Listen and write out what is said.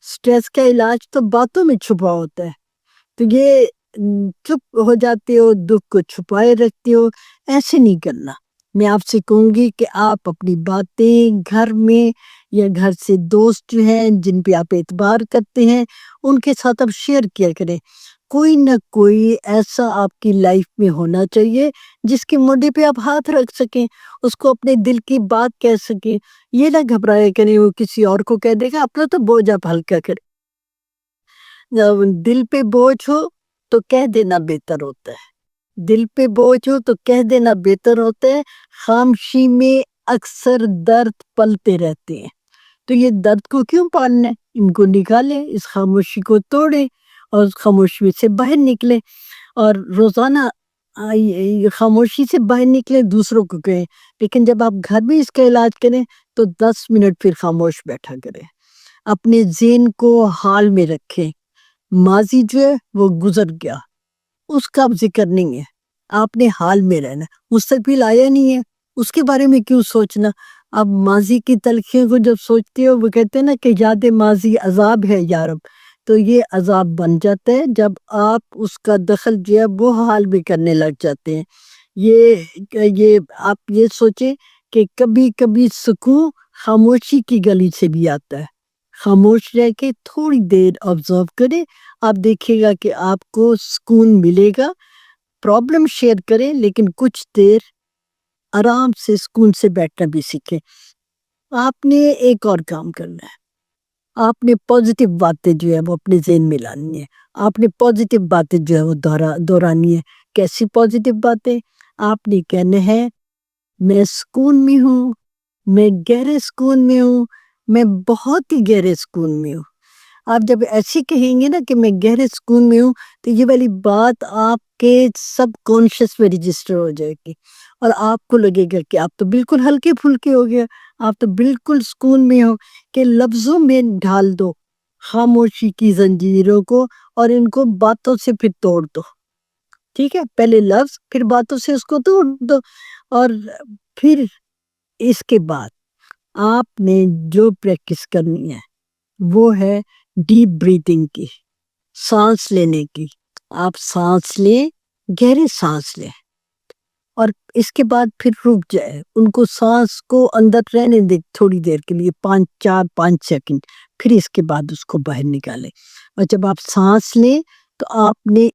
Stress का इलाज तो बातों में छुपा होता है। तो ये चुप हो जाते हो, दुख को छुपाए रखते हो, ऐसे नहीं करना। मैं आपसे कहूँगी कि आप अपनी बातें घर में या घर से दोस्त जो हैं जिन पे आप एतबार करते हैं उनके साथ आप शेयर किया करें। कोई ना कोई ऐसा आपकी लाइफ में होना चाहिए जिसके मोढे पे आप हाथ रख सकें, उसको अपने दिल की बात कह सकें। ये ना घबराया करें वो किसी और को कह देगा, अपना तो बोझ आप हल्का करें। जब दिल पे बोझ हो तो कह देना बेहतर होता है। दिल पे बोझ हो तो कह देना बेहतर होता है। खामोशी में अक्सर दर्द पलते रहते हैं, तो ये दर्द को क्यों पालना है? इनको निकालें, इस खामोशी को तोड़ें और उस खामोशी से बाहर निकलें। और रोज़ाना ये खामोशी से बाहर निकले, दूसरों को कहें। लेकिन जब आप घर में इसका इलाज करें तो 10 मिनट फिर खामोश बैठा करें। अपने ज़हन को हाल में रखें। माज़ी जो है वो गुज़र गया, उसका अब ज़िक्र नहीं है, आपने हाल में रहना है। मुस्तकबिल आया नहीं है, उसके बारे में क्यों सोचना? आप माज़ी की तलख़ियों को जब सोचते हो, वो कहते हैं ना कि याद माज़ी अज़ाब है या रब। तो ये अज़ाब बन जाता है जब आप उसका दखल जो है वो हाल में करने लग जाते हैं। ये आप ये सोचें कि कभी-कभी सुकून खामोशी की गली से भी आता है। खामोश रह के थोड़ी देर ऑब्ज़र्व करें, आप देखिएगा कि आपको सुकून मिलेगा। प्रॉब्लम शेयर करें लेकिन कुछ देर आराम से सुकून से बैठना भी सीखें। आपने एक और काम करना है, आपने पॉजिटिव बातें जो है वो अपने ज़हन में लानी है। आपने पॉजिटिव बातें जो है वो दोहरानी है। कैसी पॉजिटिव बातें? आपने कहना है, मैं सुकून में हूँ, मैं गहरे सुकून में हूँ, मैं बहुत ही गहरे सुकून में हूँ। आप जब ऐसे कहेंगे ना कि मैं गहरे सुकून में हूँ, तो ये वाली बात आपके सबकॉन्शियस में रजिस्टर हो जाएगी और आपको लगेगा कि आप तो बिल्कुल हल्के-फुल्के हो गए, आप तो बिल्कुल सुकून में हो। कि लफ्ज़ों में ढाल दो खामोशी की ज़ंजीरों को और इनको बातों से फिर तोड़ दो। ठीक है? पहले लफ्ज़, फिर बातों से उसको तोड़ दो। और फिर इसके बाद आपने जो प्रैक्टिस करनी है वो है डीप ब्रीथिंग की, सांस लेने की। आप सांस लें, गहरे सांस लें और इसके बाद फिर रुक जाए, उनको सांस को अंदर रहने दे थोड़ी देर के लिए, 5 सेकंड। फिर इसके बाद उसको बाहर निकालें। और जब आप सांस लें तो आपने